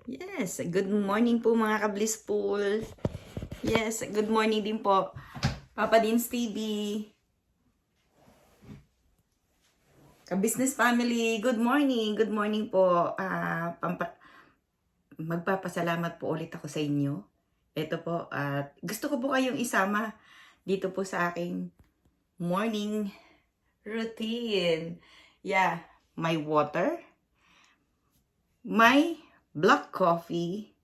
Yes, good morning po mga ka-blissful. Yes, good morning din po. Papa Dins TV. Ka-business family, good morning. Good morning po. Magpapasalamat po ulit ako sa inyo. Ito po, at gusto ko po kayong isama dito po sa aking morning routine. Yeah, my water, my black coffee,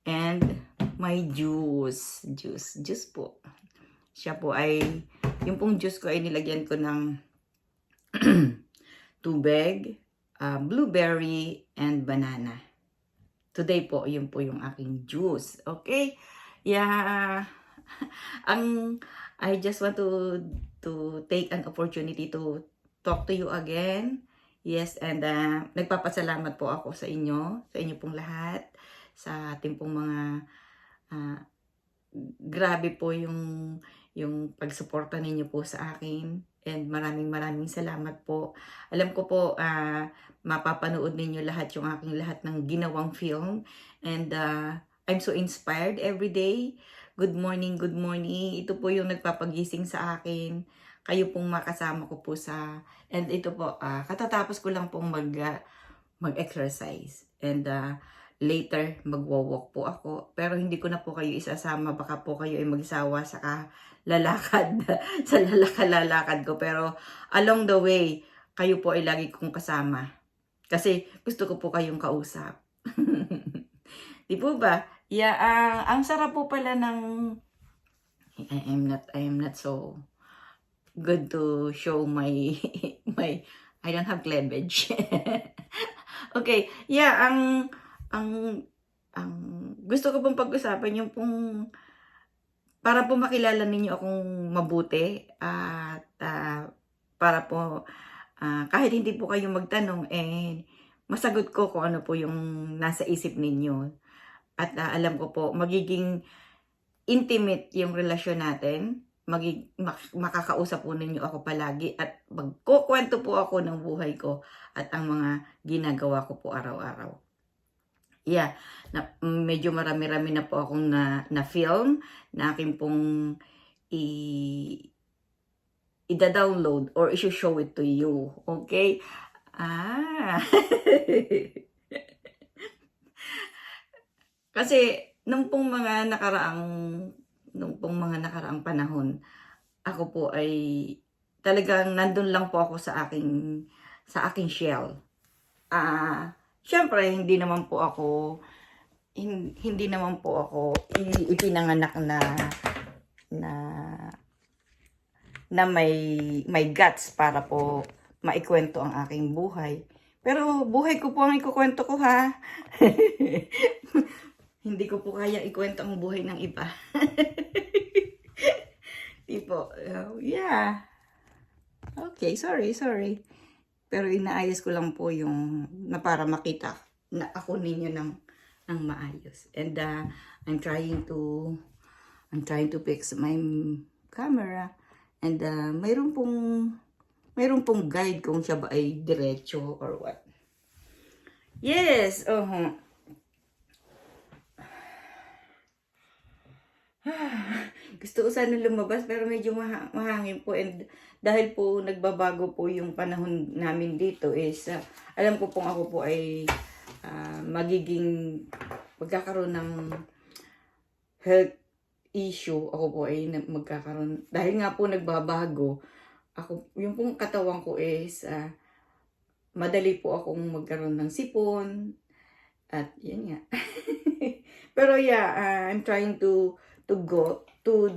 and my juice po. Siya po ay, yung pong juice ko ay nilagyan ko ng tubig, blueberry, and banana. Today po, yun po yung aking juice. Okay? Yeah. I just want to take an opportunity to talk to you again. Yes, and nagpapasalamat po ako sa inyo pong lahat, sa ating pong mga grabe po yung pagsuporta ninyo po sa akin, and maraming salamat po. Alam ko po mapapanood ninyo lahat yung aking lahat ng ginawang film, and I'm so inspired every day. Good morning, good morning. Ito po yung nagpapagising sa akin. Kayo pong makasama ko po and ito po, katatapos ko lang pong mag-exercise, and later magwo-walk po ako, pero hindi ko na po kayo isasama, baka po kayo ay magsawa sa lalakad sa lalakad ko, pero along the way kayo po ay lagi kong kasama kasi gusto ko po kayong kausap. Di po ba? Yeah, ang sarap po pala ng I am not so good to show my my I don't have cleavage. Okay, yeah, ang ang gusto ko pong pag-usapan yung pong para po makilala ninyo akong mabuti, at para po kahit hindi po kayo magtanong, masagot ko kung ano po yung nasa isip ninyo, at alam ko po magiging intimate yung relasyon natin. Makakausap po ninyo ako palagi, at magkukwento po ako ng buhay ko at ang mga ginagawa ko po araw-araw. Yeah, medyo marami-rami na po akong na film na akin pong i-download or i-show it to you. Okay? Kasi nung pong mga nakaraang panahon, ako po ay talagang nandun lang po ako sa aking shell. Syempre hindi naman po ako ipinanganak na may guts para po maikwento ang aking buhay. Pero buhay ko po ang ikukwento ko, ha. Hindi ko po kaya ikwento ang buhay ng iba. Tipo, yeah. Okay, sorry. Pero inaayos ko lang po yung na para makita na ako ninyo ng maayos. And I'm trying to fix my camera, and mayroon pong guide kung siya ba ay diretso or what. Yes, gusto ko sana lumabas pero medyo mahangin po, and dahil po nagbabago po yung panahon namin dito is alam ko pong ako po ay magkakaroon ng health issue. Ako po ay magkakaroon dahil nga po nagbabago ako, yung pong katawan ko is madali po akong magkaroon ng sipon, at yan nga. Pero yeah, I'm trying to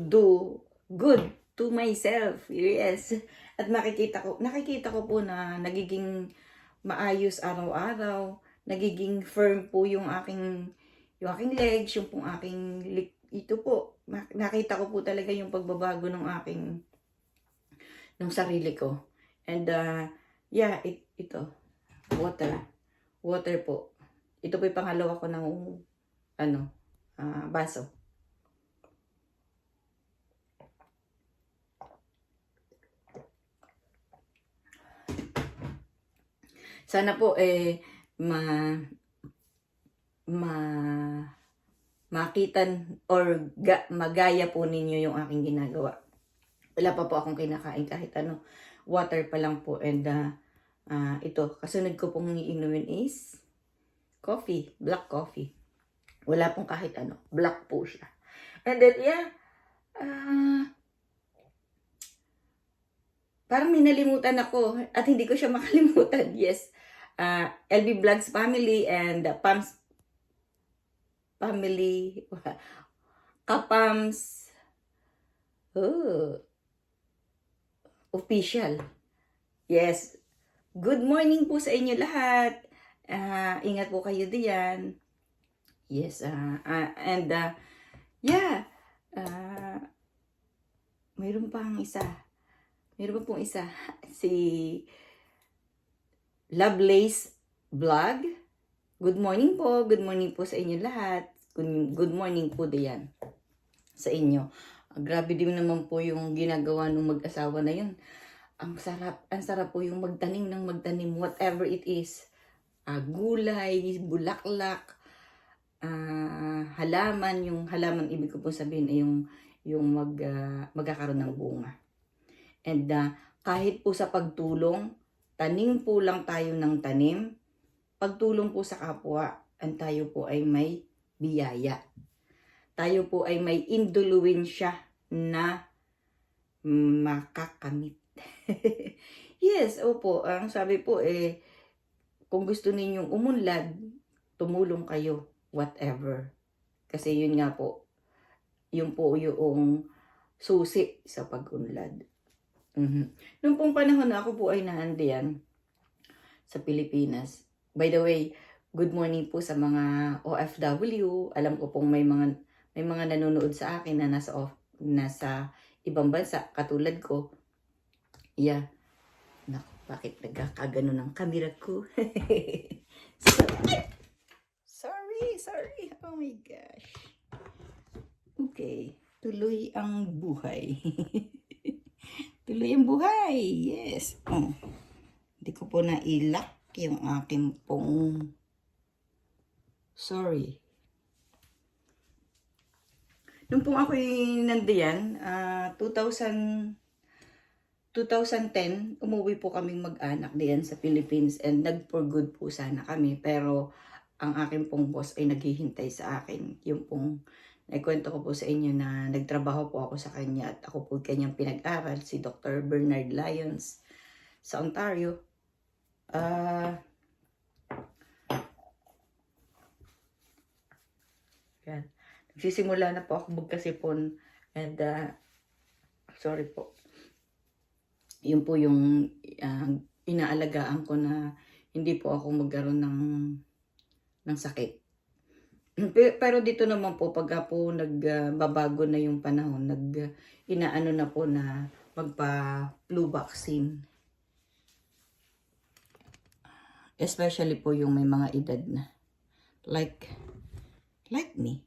do good to myself. Yes. At nakikita ko po na nagiging maayos araw-araw, nagiging firm po yung aking legs, yung pong aking ito po. Nakita ko po talaga yung pagbabago ng sarili ko. And yeah, ito water po. Ito po yung pangalawa ko ng baso. Sana po makita or magaya po ninyo yung aking ginagawa. Wala pa po akong kinakain kahit ano. Water pa lang po. And ito, kasunod ko pong iinumin is coffee, black coffee. Wala pong kahit ano, black po siya. And then, yeah, parang may nalimutan ako at hindi ko siya makalimutan. Yes, LB Vlogs family and Pams family, Kapams official. Yes, good morning po sa inyo lahat. Ingat po kayo diyan. Yes, and yeah, mayroon pang isa. Mayroon pa pong isa. Si Lovelace Vlog. Good morning po. Good morning po sa inyo lahat. Good morning po diyan sa inyo. Grabe din naman po yung ginagawa ng mag-asawa na yun. Ang sarap po yung magtanim ng magtanim, whatever it is. Gulay, bulaklak, halaman. Yung halaman, ibig ko po sabihin ay yung magkakaroon ng bunga. And kahit po sa pagtulong, tanim po lang tayo ng tanim, pagtulong po sa kapwa, and tayo po ay may biyaya. Tayo po ay may induluwensya na makakamit. Yes, opo. Ang sabi po kung gusto ninyong umunlad, tumulong kayo, whatever. Kasi yun nga po, yun po yung susi sa pag-unlad. Noong pong panahon na ako po ay naandiyan sa Pilipinas. By the way, good morning po sa mga OFW. Alam ko pong may mga nanonood sa akin na nasa ibang bansa katulad ko. Yeah. Naku, bakit nagkakagano ng camera ko? Sorry. Oh my gosh. Okay, tuloy ang buhay. Tuloy ang buhay. Yes. Hindi ko po na-lock yung aking pong sorry. Nung pong ako'y nandiyan, 2010, umuwi po kaming mag-anak diyan sa Philippines and nag-for good po sana kami. Pero ang aking pong boss ay naghihintay sa akin. Yung pong naikwento ko po sa inyo na nagtrabaho po ako sa kanya at ako po kanyang pinag-aral, si Dr. Bernard Lyons sa Ontario. Yan. Nagsisimula na po ako magkasipon and sorry po. Yun po yung inaalagaan ko na hindi po ako magkaroon ng sakit. Pero dito naman po, pagka po nagbabago na yung panahon, inaano na po na magpa-flu vaccine. Especially po yung may mga edad na. Like me.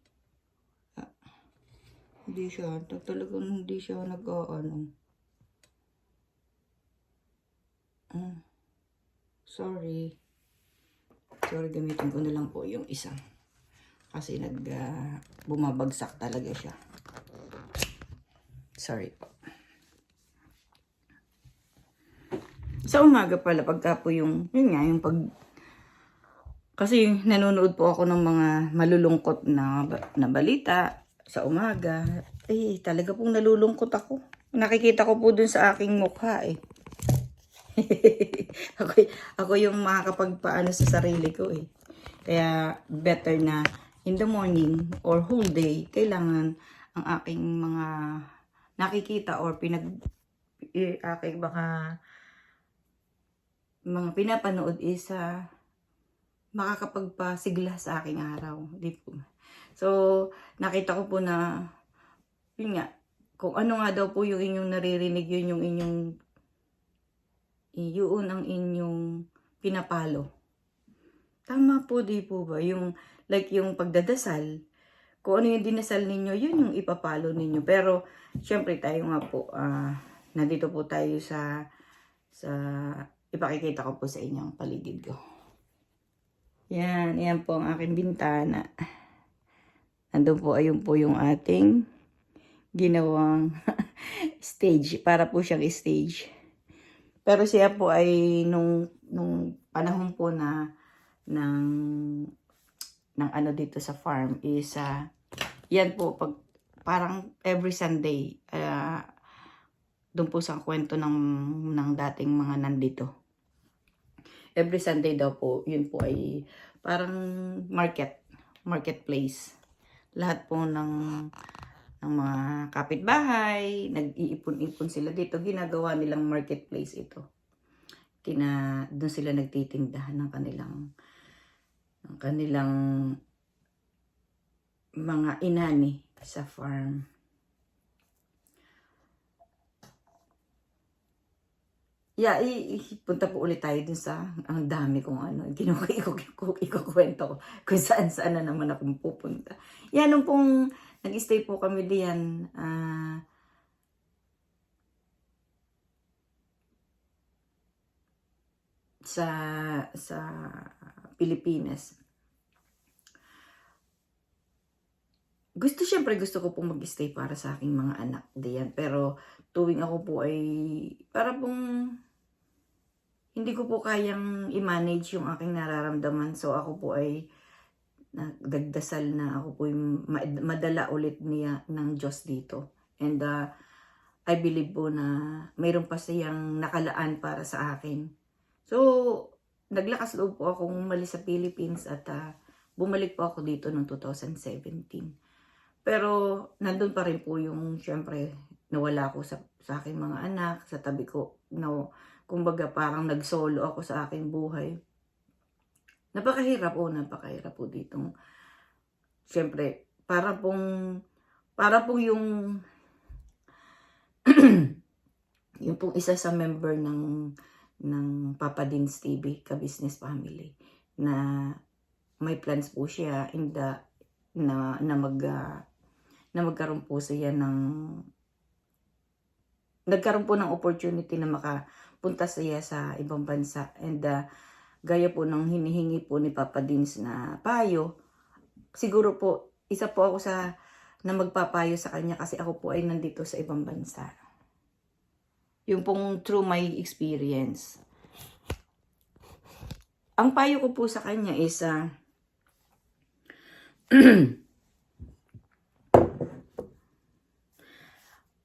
Talagang hindi siya nag-ano. Sorry, gamitin ko na lang po yung isang. Kasi bumabagsak talaga siya. Sorry po. Sa umaga pala, pagka po yung kasi nanonood po ako ng mga malulungkot na balita sa umaga. Talaga pong nalulungkot ako. Nakikita ko po dun sa aking mukha ako yung makakapagpaano sa sarili ko Kaya better na in the morning or whole day, kailangan ang aking mga nakikita or aking mga pinapanood is makakapagpasigla sa aking araw. Di po. So, nakita ko po na yun nga, kung ano nga daw po yung inyong naririnig, yun ang inyong pinapalo. Tama po, di po ba? Yung pagdadasal, kung ano yung dinasal ninyo, yun yung ipapalo ninyo. Pero, syempre tayo nga po, nandito po tayo sa ipakikita ko po sa inyo ang paligid ko. Yan po ang aking bintana. Nandun po, ayun po yung ating ginawang stage. Para po siyang stage. Pero siya po ay nung panahon po na ng ano dito sa farm is yan po pag parang every Sunday doon po sa kwento ng dating mga nandito. Every Sunday daw po, yun po ay parang marketplace. Lahat po ng mga kapitbahay, nag-iipon-ipon sila dito, ginagawa nilang marketplace ito. Doon sila nagtitindahan ng kanilang mga inani sa farm. Yeah, punta po ulit tayo dun sa ang dami kong ano, ikukwento ko kung saan na naman ako pupunta. Yan, nung pong nag-stay po kami diyan, sa Pilipinas. Siyempre gusto ko pong mag-stay para sa aking mga anak diyan. Pero tuwing ako po ay para pong hindi ko po kayang i-manage yung aking nararamdaman. So ako po ay nagdasal na ako po yung madala ulit niya ng Diyos dito. And I believe po na mayroon pa siyang nakalaan para sa akin. So naglakas loob po akong umalis sa Philippines at bumalik po ako dito noong 2017. Pero nandun pa rin po yung syempre nawala ako sa aking mga anak, sa tabi ko. Kumbaga parang nag-solo ako sa aking buhay. Napakahirap po ditong. Syempre, para pong yung yung pong isa sa member ng Papa Dins TV, Ka-Business Family, na may plans po siya na magkaroon po siya nagkaroon po ng opportunity na makapunta siya sa ibang bansa. And gaya po ng hinihingi po ni Papa Dins na payo, siguro po isa po ako na magpapayo sa kanya kasi ako po ay nandito sa ibang bansa. Yung pong through my experience. Ang payo ko po sa kanya is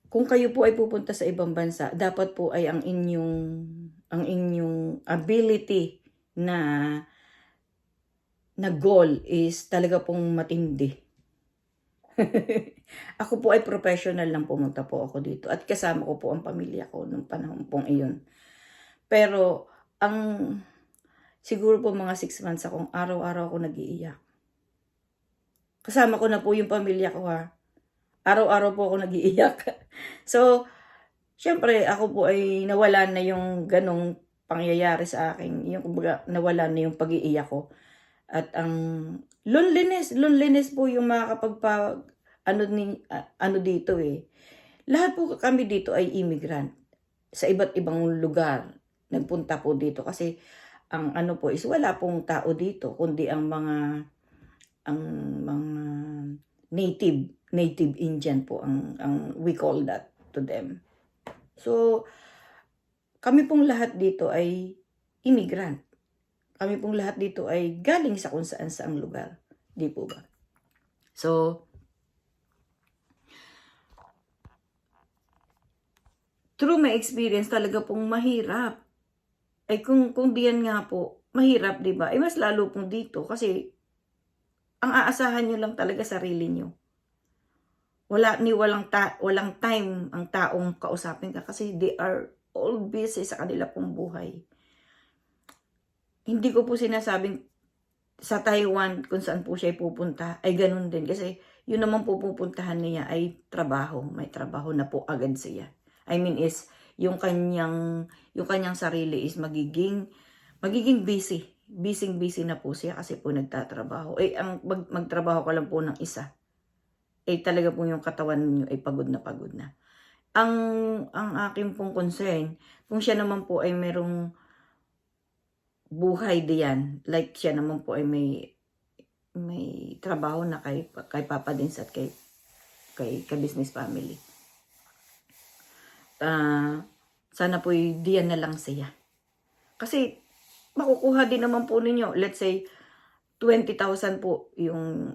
kung kayo po ay pupunta sa ibang bansa, dapat po ay ang inyong ability na goal is talaga pong matindi. Ako po ay professional lang, pumunta po ako dito at kasama ko po ang pamilya ko nung panahon pong iyon. Pero siguro po mga 6 months akong araw-araw ako nag-iiyak. Kasama ko na po yung pamilya ko Araw-araw po ako nag-iiyak. So, syempre ako po ay nawala na yung ganong pangyayari sa akin. Yung kumbaga nawala na yung pag-iiyak ko. At ang loneliness po yung ano dito eh. Lahat po kami dito ay immigrant sa iba't ibang lugar. Nagpunta po dito kasi ang ano po is wala pong tao dito kundi ang mga native Indian po ang we call that to them. So kami pong lahat dito ay immigrant. Kami pong lahat dito ay galing sa kung saan saang lugar. Di po ba? So, through my experience, talaga pong mahirap. Ay kung diyan nga po, mahirap, di ba? Ay mas lalo pong dito kasi ang aasahan nyo lang talaga sarili nyo. Walang time ang taong kausapin ka kasi they are all busy sa kanila pong buhay. Hindi ko po sinasabing sa Taiwan kung saan po siya pupunta ay ganun din kasi yun naman po pupuntahan niya ay trabaho. May trabaho na po agad siya. I mean is yung kanyang sarili is magiging busy. Busy na po siya kasi po nagtatrabaho. Ang magtrabaho ka lang po ng isa. Talaga po yung katawan niyo ay pagod na pagod na. Ang akin pong concern, kung siya naman po ay merong buhay diyan. Like siya naman po ay may trabaho na kay Papa Dins at kay business family. Sana po diyan na lang siya. Kasi makukuha din naman po ninyo, let's say 20,000 po yung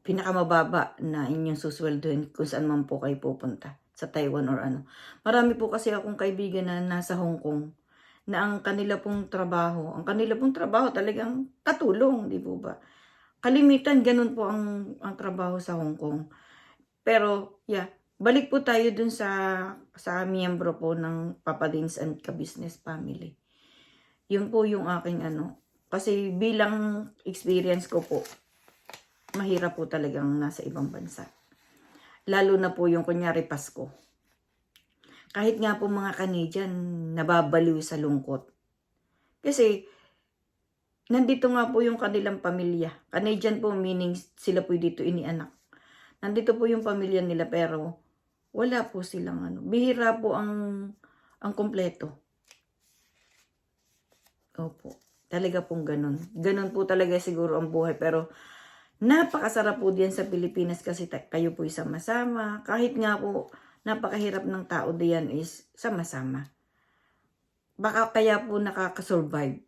pinakamababa na inyong susweldohin kung saan man po kayo pupunta, sa Taiwan or ano. Marami po kasi akong kaibigan na nasa Hong Kong na ang kanila pong trabaho talagang katulong, di po ba? Kalimitan ganun po ang trabaho sa Hong Kong. Pero yeah, balik po tayo dun sa miyembro po ng Papa Dins and Ka-Business Family. Yun po yung aking kasi bilang experience ko po, mahirap po talagang nasa ibang bansa. Lalo na po yung kunyari Pasko. Kahit nga po mga Canadian, nababaliw sa lungkot. Kasi, nandito nga po yung kanilang pamilya. Canadian po meaning sila po dito inianak. Nandito po yung pamilya nila pero wala po silang bihira po ang kompleto. Opo, talaga pong ganun. Ganun po talaga siguro ang buhay pero napakasarap po diyan sa Pilipinas kasi kayo po sama-sama. Kahit nga po napakahirap ng tao diyan is sama-sama. Baka kaya po nakakasurvive.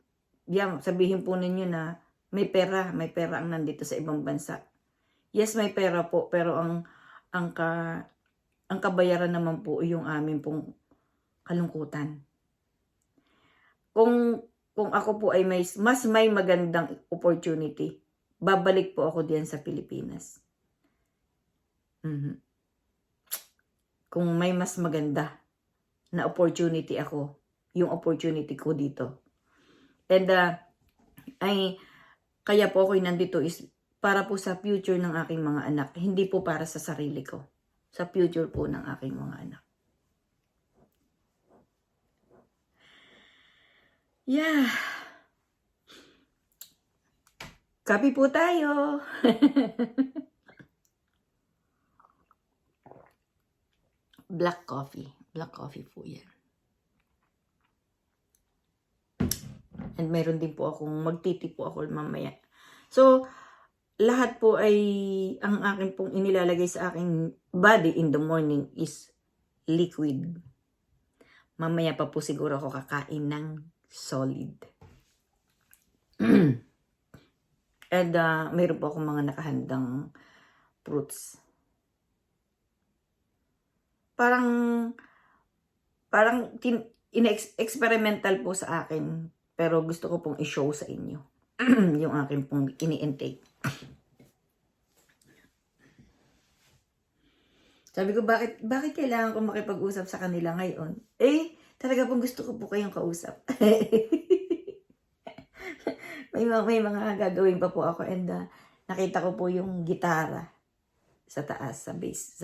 Yan, sabihin po ninyo na may pera ang nandito sa ibang bansa. Yes, may pera po, pero ang kabayaran naman po yung amin pong kalungkutan. Kung ako po ay mas may magandang opportunity, babalik po ako diyan sa Pilipinas. Kung may mas maganda na opportunity ako, yung opportunity ko dito. And kaya po ako nandito is para po sa future ng aking mga anak. Hindi po para sa sarili ko. Sa future po ng aking mga anak. Yeah. Kape po tayo. Black coffee. Black coffee po yan. And meron din po akong magtitipo ako mamaya. So, lahat po ay ang akin pong inilalagay sa aking body in the morning is liquid. Mamaya pa po siguro ako kakain ng solid. And mayroon po akong mga nakahandang fruits. Parang experimental po sa akin. Pero gusto ko pong i-show sa inyo. Yung akin pong ini-intake. Sabi ko, bakit kailangan ko makipag-usap sa kanila ngayon? Talaga pong gusto ko po kayong kausap. may mga gagawin pa po ako and nakita ko po yung gitara sa taas, sa base,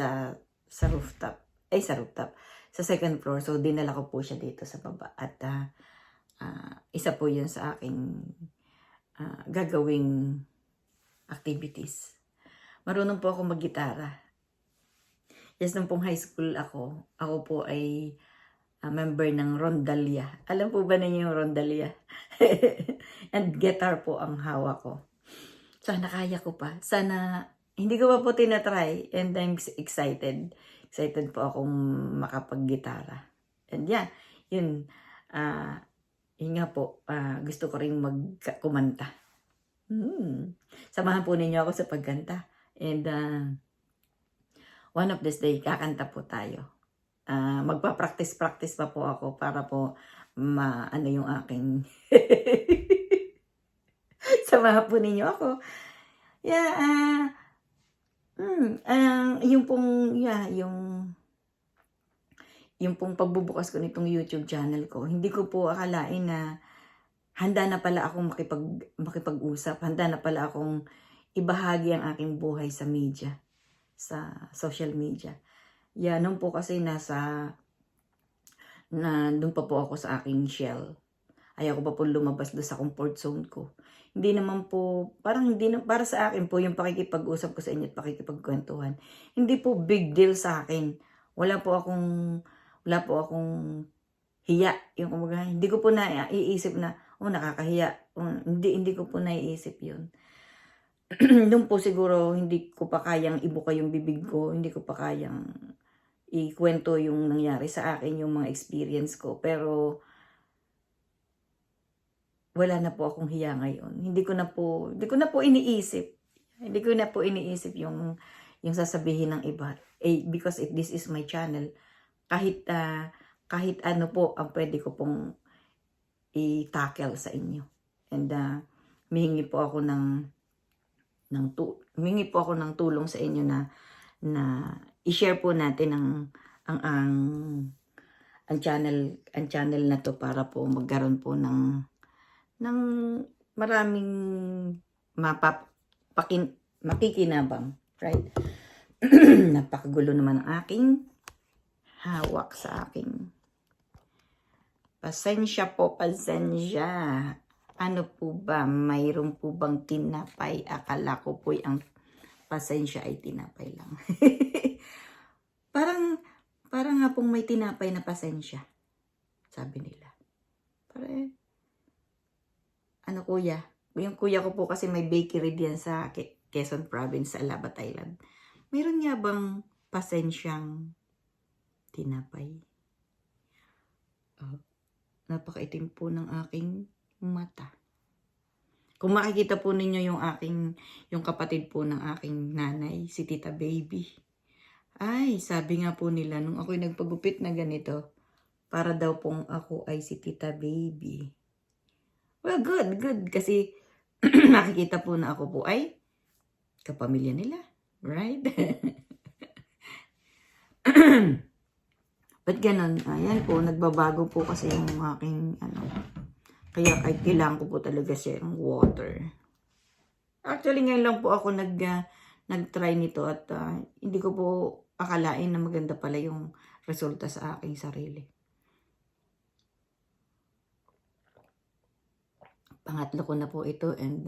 sa rooftop. Sa rooftop. Sa second floor. So, dinala ko po siya dito sa baba. At isa po yun sa aking gagawing activities. Marunong po ako mag-gitara. Yes, nung pong high school ako po ay member ng Rondalia. Alam po ba ninyo yung Rondalia? And guitar po ang hawak ko. Sana kaya ko pa. Sana, hindi ko pa po tinatry. And I'm excited. Excited po akong makapag-gitara. And yeah, yun. Yun nga po, gusto ko rin kumanta. Samahan po ninyo ako sa pagkanta. And one of this day, kakanta po tayo. Magpa-practice pa po ako para po yung aking samahan po ninyo ako. Yeah, yung pong pagbubukas ko nitong YouTube channel ko, hindi ko po akalain na handa na pala akong makipag-usap, handa na pala akong ibahagi ang aking buhay sa media, sa social media. Nung po kasi nandun pa po ako sa aking shell. Ayaw ko pa po lumabas doon sa comfort zone ko. Hindi naman po, para sa akin po yung pakikipag-usap ko sa inyo at pakikipagkwentuhan. Hindi po big deal sa akin. Wala po akong hiya. Yung kumbaga, hindi ko po na iisip na, nakakahiya. Hindi ko po naiisip yun. Doon po siguro hindi ko pa kayang ibuka yung bibig ko, hindi ko pa kayang ikwento yung nangyari sa akin, yung mga experience ko. Pero wala na po akong hiya ngayon. Hindi ko na po iniisip. Hindi ko na po iniisip yung sasabihin ng iba. Because this is my channel. Kahit ano po ang pwede ko pong i-tackle sa inyo. And humingi po ako ng tulong sa inyo na i-share po natin ang channel na to para po magkaroon po ng maraming makikinabang, right? Napakagulo naman ang aking hawak sa aking. Pasensya po, pasensya. Ano po ba? Mayroon po bang tinapay? Akala ko po ang pasensya ay tinapay lang. Parang nga pong may tinapay na pasensya. Sabi nila. Ano kuya? Yung kuya ko po kasi may bakery diyan sa Quezon Province, sa Alaba, Thailand. Mayroon nga bang pasensyang tinapay? Napakaitim po ng aking mata. Kung makikita po ninyo yung kapatid po ng aking nanay, si Tita Baby. Ay, sabi nga po nila nung ako'y nagpagupit na ganito, para daw pong ako ay si Tita Baby. Well, good. Kasi nakikita po na ako po ay kapamilya nila. Right? Ba't ganon? Ayan po, nagbabago po kasi yung aking kaya kailangan ko po talaga siya ng water. Actually, ngayon lang po ako nag-try nito at hindi ko po akalain na maganda pala yung resulta sa aking sarili. Pangatlo ko na po ito and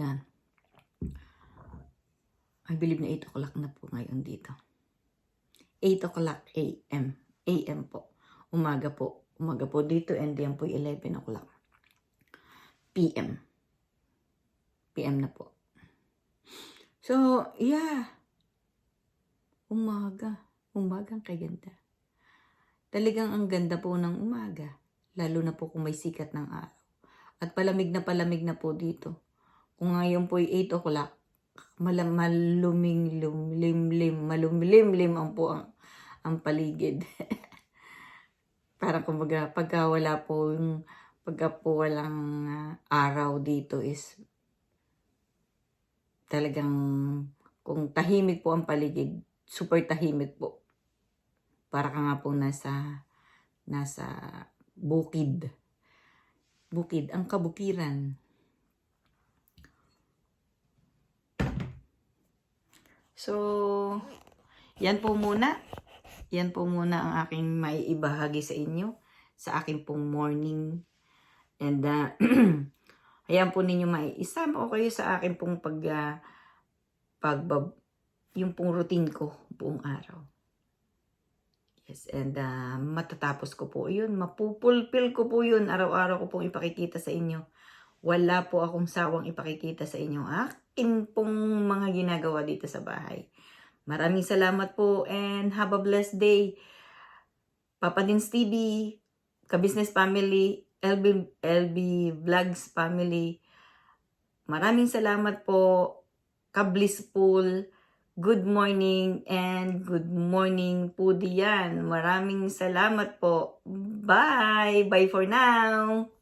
I believe na 8 o'clock na po ngayon dito. 8 o'clock a.m. a.m. po. Umaga po dito and yan po 11 o'clock. p.m. p.m. na po. So, yeah. Umagang kaganda. Talagang ang ganda po ng umaga. Lalo na po kung may sikat ng araw. At palamig na po dito. Kung ngayon po 8 o'clock, malumlimlim ang paligid. Parang kumbaga pagka walang araw dito is talagang kung tahimik po ang paligid, super tahimik po. Para ka nga po nasa bukid, ang kabukiran. So, yan po muna ang aking maiibahagi sa inyo sa aking pong morning. And hayaan po ninyo isama ko kayo sa aking pong yung pong routine ko buong araw. Yes, and matatapos ko po yun, mapupulpil ko po yun, araw-araw ko pong ipakikita sa inyo. Wala po akong sawang ipakikita sa inyo akin pong mga ginagawa dito sa bahay. Maraming salamat po and have a blessed day. Papa Dins TV, Ka-Business Family, LB Vlogs Family. Maraming salamat po. Ka-Blissful. Good morning and good morning po diyan. Maraming salamat po. Bye! Bye for now!